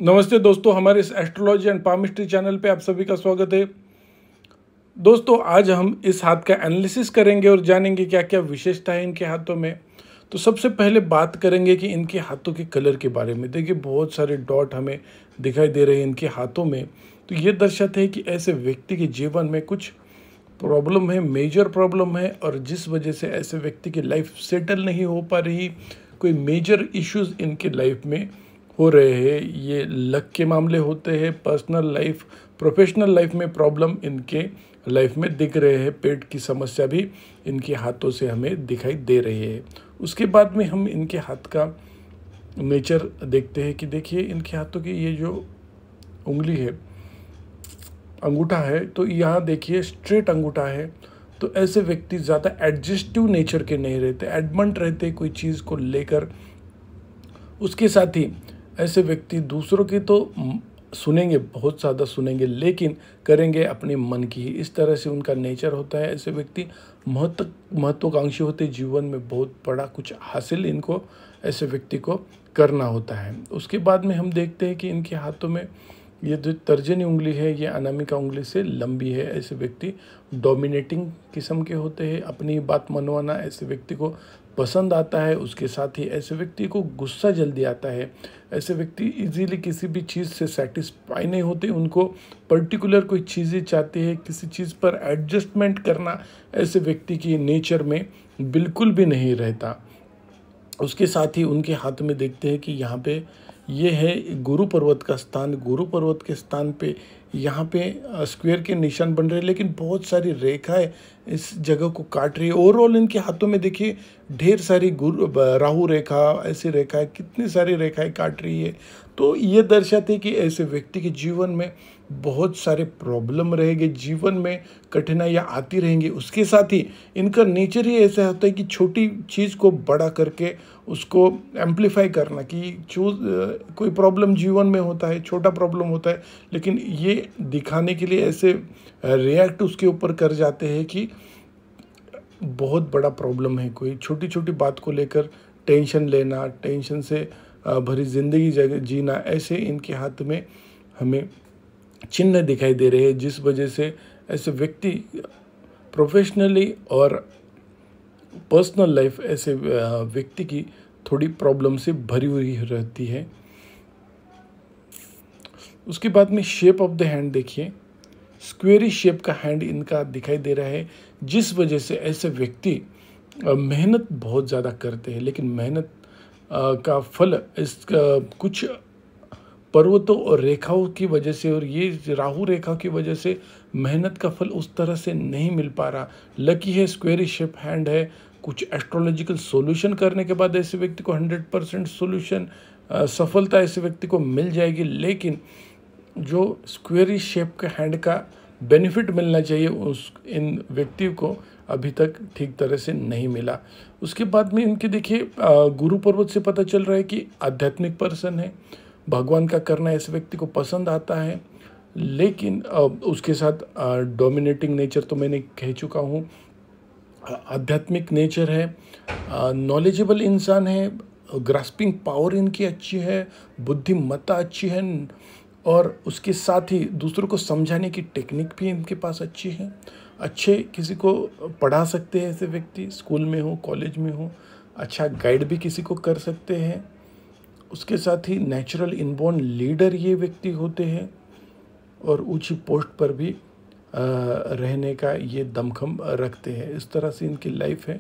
नमस्ते दोस्तों, हमारे इस एस्ट्रोलॉजी एंड पामिस्ट्री चैनल पे आप सभी का स्वागत है। दोस्तों, आज हम इस हाथ का एनालिसिस करेंगे और जानेंगे क्या क्या विशेषता है इनके हाथों में। तो सबसे पहले बात करेंगे कि इनके हाथों के कलर के बारे में। देखिए, बहुत सारे डॉट हमें दिखाई दे रहे हैं इनके हाथों में। तो ये दर्शाते हैं कि ऐसे व्यक्ति के जीवन में कुछ प्रॉब्लम है, मेजर प्रॉब्लम है, और जिस वजह से ऐसे व्यक्ति की लाइफ सेटल नहीं हो पा रही, कोई मेजर इश्यूज इनके लाइफ में हो रहे हैं। ये लक के मामले होते हैं, पर्सनल लाइफ, प्रोफेशनल लाइफ में प्रॉब्लम इनके लाइफ में दिख रहे हैं, पेट की समस्या भी इनके हाथों से हमें दिखाई दे रही है। उसके बाद में हम इनके हाथ का नेचर देखते हैं कि देखिए, इनके हाथों की ये जो उंगली है, अंगूठा है, तो यहाँ देखिए स्ट्रेट अंगूठा है। तो ऐसे व्यक्ति ज़्यादा एडजस्टिव नेचर के नहीं रहते, एडमंट रहते कोई चीज़ को लेकर। उसके साथ ही ऐसे व्यक्ति दूसरों की तो सुनेंगे, बहुत ज़्यादा सुनेंगे, लेकिन करेंगे अपने मन की ही। इस तरह से उनका नेचर होता है। ऐसे व्यक्ति महत्वाकांक्षी होते, जीवन में बहुत बड़ा कुछ हासिल इनको ऐसे व्यक्ति को करना होता है। उसके बाद में हम देखते हैं कि इनके हाथों में ये जो तर्जनी उंगली है, ये अनामिका उंगली से लंबी है। ऐसे व्यक्ति डोमिनेटिंग किस्म के होते हैं, अपनी बात मनवाना ऐसे व्यक्ति को पसंद आता है। उसके साथ ही ऐसे व्यक्ति को गुस्सा जल्दी आता है। ऐसे व्यक्ति इजीली किसी भी चीज़ से सेटिस्फाई नहीं होते, उनको पर्टिकुलर कोई चीज़ें चाहते हैं, किसी चीज़ पर एडजस्टमेंट करना ऐसे व्यक्ति की नेचर में बिल्कुल भी नहीं रहता। उसके साथ ही उनके हाथ में देखते हैं कि यहाँ पे ये है गुरु पर्वत का स्थान। गुरु पर्वत के स्थान पे यहाँ पे स्क्वायर के निशान बन रहे हैं, लेकिन बहुत सारी रेखाएं इस जगह को काट रही है। ओवरऑल इनके हाथों में देखिए ढेर सारी राहु रेखा, ऐसी रेखाएं, कितनी सारी रेखाएं काट रही है। तो ये दर्शाते हैं कि ऐसे व्यक्ति के जीवन में बहुत सारे प्रॉब्लम रहेंगे, जीवन में कठिनाइयाँ आती रहेंगी। उसके साथ ही इनका नेचर ही ऐसा होता है कि छोटी चीज़ को बड़ा करके उसको एम्पलीफाई करना, कि कोई प्रॉब्लम जीवन में होता है, छोटा प्रॉब्लम होता है, लेकिन ये दिखाने के लिए ऐसे रिएक्ट उसके ऊपर कर जाते हैं कि बहुत बड़ा प्रॉब्लम है। कोई छोटी छोटी बात को लेकर टेंशन लेना, टेंशन से भरी ज़िंदगी जीना, ऐसे इनके हाथ में हमें चिन्ह दिखाई दे रहे हैं, जिस वजह से ऐसे व्यक्ति प्रोफेशनली और पर्सनल लाइफ ऐसे व्यक्ति की थोड़ी प्रॉब्लम से भरी हुई रहती है। उसके बाद में शेप ऑफ द हैंड देखिए, स्क्वेरी शेप का हैंड इनका दिखाई दे रहा है, जिस वजह से ऐसे व्यक्ति मेहनत बहुत ज़्यादा करते हैं, लेकिन मेहनत का फल कुछ पर्वतों और रेखाओं की वजह से, और ये राहु रेखा की वजह से मेहनत का फल उस तरह से नहीं मिल पा रहा। लकी है, स्क्वेरी शेप हैंड है। कुछ एस्ट्रोलॉजिकल सॉल्यूशन करने के बाद ऐसे व्यक्ति को 100% सॉल्यूशन, सफलता ऐसे व्यक्ति को मिल जाएगी, लेकिन जो स्क्वेरी शेप के हैंड का बेनिफिट मिलना चाहिए इन व्यक्तियों को अभी तक ठीक तरह से नहीं मिला। उसके बाद में इनके देखिए गुरु पर्वत से पता चल रहा है कि आध्यात्मिक पर्सन है, भगवान का करना ऐसे व्यक्ति को पसंद आता है, लेकिन उसके साथ डोमिनेटिंग नेचर तो मैंने कह चुका हूँ, आध्यात्मिक नेचर है, नॉलेजेबल इंसान है, ग्रास्पिंग पावर इनकी अच्छी है, बुद्धिमत्ता अच्छी है, और उसके साथ ही दूसरों को समझाने की टेक्निक भी इनके पास अच्छी है। अच्छे किसी को पढ़ा सकते हैं ऐसे व्यक्ति, स्कूल में हो, कॉलेज में हो, अच्छा गाइड भी किसी को कर सकते हैं। उसके साथ ही नेचुरल इनबॉर्न लीडर ये व्यक्ति होते हैं, और ऊंची पोस्ट पर भी रहने का ये दमखम रखते हैं। इस तरह से इनकी लाइफ है।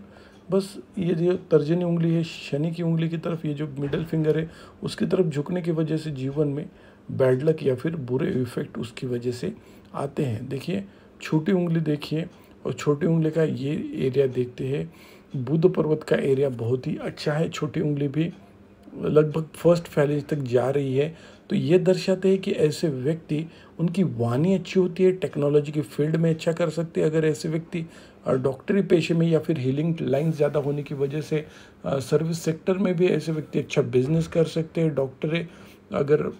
बस ये जो तर्जनी उंगली है, शनि की उंगली की तरफ, ये जो मिडल फिंगर है उसकी तरफ झुकने की वजह से जीवन में बैड लक या फिर बुरे इफेक्ट उसकी वजह से आते हैं। देखिए, छोटी उंगली देखिए, और छोटी उंगली का ये एरिया देखते हैं, बुध पर्वत का एरिया बहुत ही अच्छा है। छोटी उंगली भी लगभग फर्स्ट फैलेज तक जा रही है। तो ये दर्शाते हैं कि ऐसे व्यक्ति, उनकी वाणी अच्छी होती है, टेक्नोलॉजी की फील्ड में अच्छा कर सकते हैं। अगर ऐसे व्यक्ति डॉक्टरी पेशे में या फिर हीलिंग लाइन ज़्यादा होने की वजह से सर्विस सेक्टर में भी ऐसे व्यक्ति अच्छा बिजनेस कर सकते हैं। अगर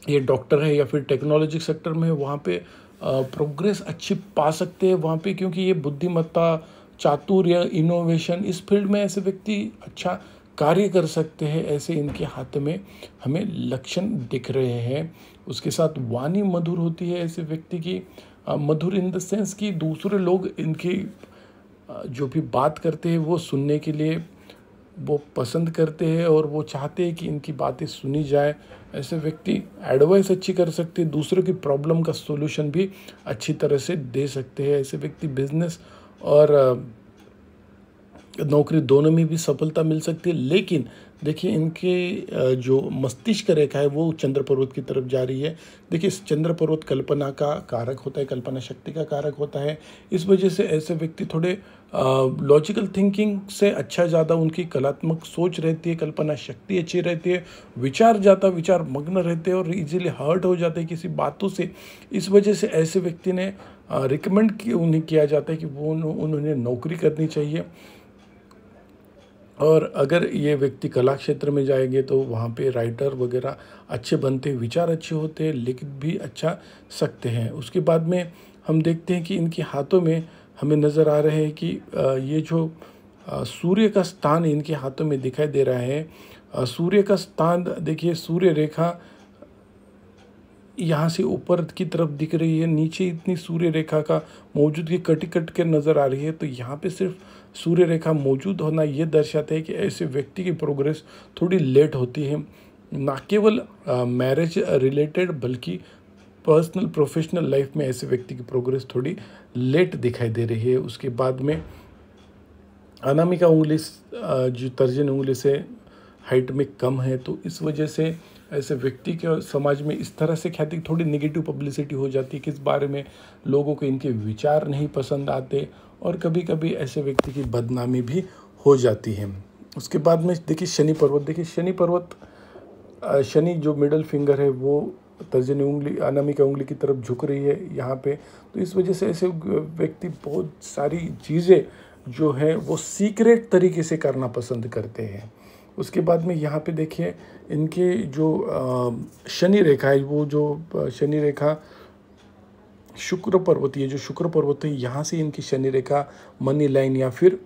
ये डॉक्टर है या फिर टेक्नोलॉजी सेक्टर में है, वहाँ पे प्रोग्रेस अच्छी पा सकते हैं वहाँ पे, क्योंकि ये बुद्धिमत्ता, चातुर्य, इनोवेशन, इस फील्ड में ऐसे व्यक्ति अच्छा कार्य कर सकते हैं, ऐसे इनके हाथ में हमें लक्षण दिख रहे हैं। उसके साथ वाणी मधुर होती है ऐसे व्यक्ति की, मधुर इन द सेंस कि दूसरे लोग इनकी जो भी बात करते हैं वो सुनने के लिए वो पसंद करते हैं और वो चाहते हैं कि इनकी बातें सुनी जाए। ऐसे व्यक्ति एडवाइस अच्छी कर सकते हैं, दूसरों की प्रॉब्लम का सॉल्यूशन भी अच्छी तरह से दे सकते हैं। ऐसे व्यक्ति बिजनेस और नौकरी दोनों में भी सफलता मिल सकती है। लेकिन देखिए इनके जो मस्तिष्क रेखा है वो चंद्र पर्वत की तरफ जा रही है। देखिए चंद्र पर्वत कल्पना का कारक होता है, कल्पना शक्ति का कारक होता है। इस वजह से ऐसे व्यक्ति थोड़े लॉजिकल थिंकिंग से अच्छा ज़्यादा उनकी कलात्मक सोच रहती है, कल्पना शक्ति अच्छी रहती है, विचार मग्न रहते हैं और इजीली हर्ट हो जाते हैं किसी बातों से। इस वजह से ऐसे व्यक्ति ने रिकमेंड उन्हें किया जाता है कि वो उन्होंने नौकरी करनी चाहिए। और अगर ये व्यक्ति कला क्षेत्र में जाएंगे तो वहाँ पे राइटर वगैरह अच्छे बनते हैं, विचार अच्छे होते हैं, लिख भी अच्छा सकते हैं। उसके बाद में हम देखते हैं कि इनके हाथों में हमें नज़र आ रहे हैं कि ये जो सूर्य का स्थान इनके हाथों में दिखाई दे रहा है। सूर्य का स्थान देखिए, सूर्य रेखा यहाँ से ऊपर की तरफ दिख रही है, नीचे इतनी सूर्य रेखा का मौजूदगी कट कट के नज़र आ रही है। तो यहाँ पे सिर्फ सूर्य रेखा मौजूद होना ये दर्शाता है कि ऐसे व्यक्ति की प्रोग्रेस थोड़ी लेट होती है, ना केवल मैरिज रिलेटेड बल्कि पर्सनल प्रोफेशनल लाइफ में ऐसे व्यक्ति की प्रोग्रेस थोड़ी लेट दिखाई दे रही है। उसके बाद में अनामिका उंगली जो तर्जनी उंगली से हाइट में कम है, तो इस वजह से ऐसे व्यक्ति के समाज में इस तरह से ख्याति थोड़ी नेगेटिव पब्लिसिटी हो जाती है कि इस बारे में लोगों को इनके विचार नहीं पसंद आते और कभी कभी ऐसे व्यक्ति की बदनामी भी हो जाती है। उसके बाद में देखिए शनि पर्वत, देखिए शनि पर्वत, शनि जो मिडल फिंगर है वो तर्जनी उंगली अनामिका उंगली की तरफ झुक रही है यहाँ पे। तो इस वजह से ऐसे व्यक्ति बहुत सारी चीज़ें जो है वो सीक्रेट तरीके से करना पसंद करते हैं। उसके बाद में यहाँ पे देखिए इनके जो शनि रेखा है, वो जो शनि रेखा शुक्र पर्वत, ये जो शुक्र पर्वत है यहाँ से इनकी शनि रेखा मनी लाइन या फिर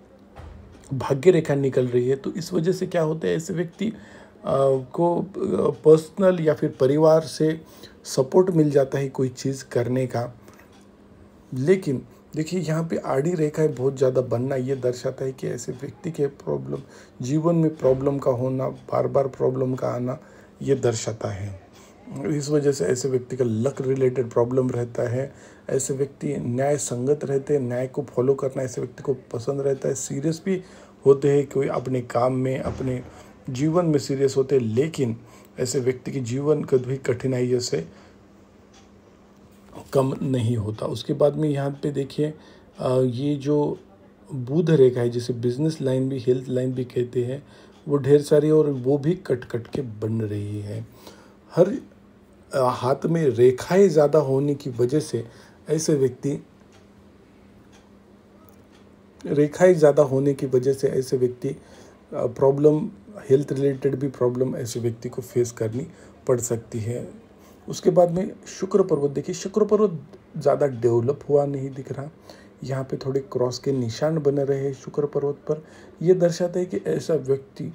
भाग्य रेखा निकल रही है। तो इस वजह से क्या होता है, ऐसे व्यक्ति को पर्सनल या फिर परिवार से सपोर्ट मिल जाता है कोई चीज़ करने का। लेकिन देखिए यहाँ पे आड़ी रेखाएं बहुत ज़्यादा बनना ये दर्शाता है कि ऐसे व्यक्ति के प्रॉब्लम, जीवन में प्रॉब्लम का होना, बार बार प्रॉब्लम का आना ये दर्शाता है। इस वजह से ऐसे व्यक्ति का लक रिलेटेड प्रॉब्लम रहता है। ऐसे व्यक्ति न्याय संगत रहते हैं, न्याय को फॉलो करना ऐसे व्यक्ति को पसंद रहता है। सीरियस भी होते हैं, कोई अपने काम में अपने जीवन में सीरियस होते हैं, लेकिन ऐसे व्यक्ति की जीवन कभी कठिनाइयों से कम नहीं होता। उसके बाद में यहाँ पे देखिए ये जो बुध रेखा है, जिसे बिजनेस लाइन भी हेल्थ लाइन भी कहते हैं, वो ढेर सारी और वो भी कट कट के बन रही है। हर हाथ में रेखाएं ज़्यादा होने की वजह से ऐसे व्यक्ति प्रॉब्लम, हेल्थ रिलेटेड भी प्रॉब्लम ऐसे व्यक्ति को फेस करनी पड़ सकती है। उसके बाद में शुक्र पर्वत, देखिए शुक्र पर्वत ज़्यादा डेवलप हुआ नहीं दिख रहा, यहाँ पे थोड़े क्रॉस के निशान बने रहे हैं शुक्र पर्वत पर। यह दर्शाता है कि ऐसा व्यक्ति,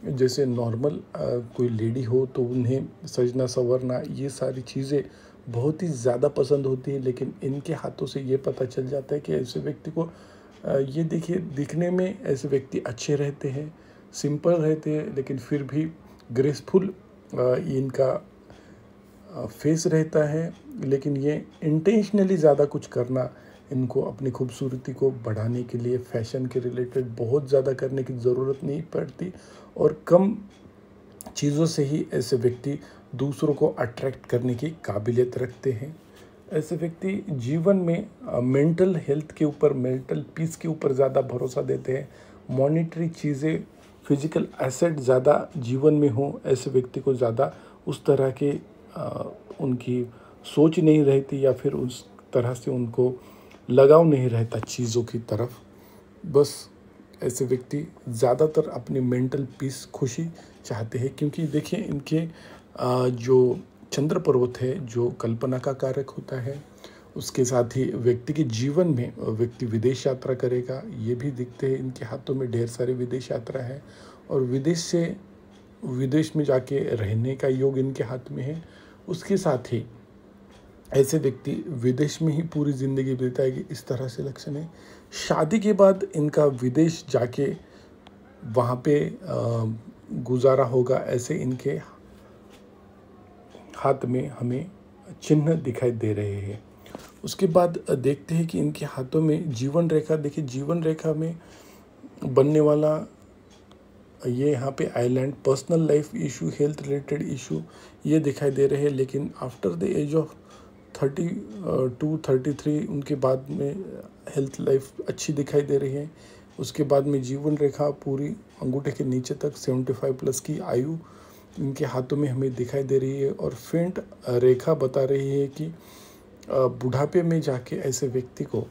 जैसे नॉर्मल कोई लेडी हो तो उन्हें सजना संवरना ये सारी चीज़ें बहुत ही ज़्यादा पसंद होती है, लेकिन इनके हाथों से ये पता चल जाता है कि ऐसे व्यक्ति को ये देखिए दिखने में ऐसे व्यक्ति अच्छे रहते हैं, सिंपल रहते हैं, लेकिन फिर भी ग्रेसफुल इनका फेस रहता है। लेकिन ये इंटेंशनली ज़्यादा कुछ करना, इनको अपनी खूबसूरती को बढ़ाने के लिए फैशन के रिलेटेड बहुत ज़्यादा करने की ज़रूरत नहीं पड़ती और कम चीज़ों से ही ऐसे व्यक्ति दूसरों को अट्रैक्ट करने की काबिलियत रखते हैं। ऐसे व्यक्ति जीवन में मेंटल हेल्थ के ऊपर, मेंटल पीस के ऊपर ज़्यादा भरोसा देते हैं। मॉनिटरी चीज़ें, फिजिकल एसेट ज़्यादा जीवन में हो, ऐसे व्यक्ति को ज़्यादा उस तरह के उनकी सोच नहीं रहती या फिर उस तरह से उनको लगाव नहीं रहता चीज़ों की तरफ। बस ऐसे व्यक्ति ज़्यादातर अपनी मेंटल पीस, खुशी चाहते हैं, क्योंकि देखिए इनके जो चंद्र पर्वत है जो कल्पना का कारक होता है, उसके साथ ही व्यक्ति के जीवन में व्यक्ति विदेश यात्रा करेगा, ये भी दिखते हैं। इनके हाथों में ढेर सारी विदेश यात्रा है और विदेश में जाके रहने का योग इनके हाथ में है। उसके साथ ही ऐसे व्यक्ति विदेश में ही पूरी ज़िंदगी बिताएगी, इस तरह से लक्षण है। शादी के बाद इनका विदेश जाके वहाँ पे गुजारा होगा, ऐसे इनके हाथ में हमें चिन्ह दिखाई दे रहे हैं। उसके बाद देखते हैं कि इनके हाथों में जीवन रेखा, देखिए जीवन रेखा में बनने वाला ये यहाँ पे island, personal life issue, health related issue ये दिखाई दे रहे हैं। लेकिन आफ्टर द एज ऑफ 32-33 उनके बाद में हेल्थ लाइफ अच्छी दिखाई दे रही है। उसके बाद में जीवन रेखा पूरी अंगूठे के नीचे तक 75 प्लस की आयु इनके हाथों में हमें दिखाई दे रही है। और फेंट रेखा बता रही है कि बुढ़ापे में जाके ऐसे व्यक्ति को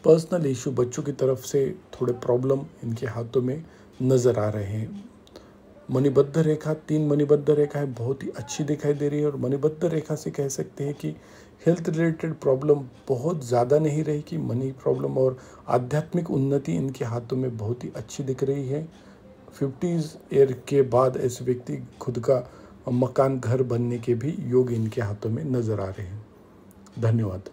पर्सनल इशू, बच्चों की तरफ से थोड़े प्रॉब्लम इनके हाथों में नज़र आ रहे हैं। मणिबद्ध रेखा, 3 मणिबद्ध रेखा है, बहुत ही अच्छी दिखाई दे रही है। और मणिबद्ध रेखा से कह सकते हैं कि हेल्थ रिलेटेड प्रॉब्लम बहुत ज़्यादा नहीं रही कि मनी प्रॉब्लम, और आध्यात्मिक उन्नति इनके हाथों में बहुत ही अच्छी दिख रही है। 50s ईयर के बाद ऐसे व्यक्ति खुद का मकान, घर बनने के भी योग इनके हाथों में नज़र आ रहे हैं। धन्यवाद।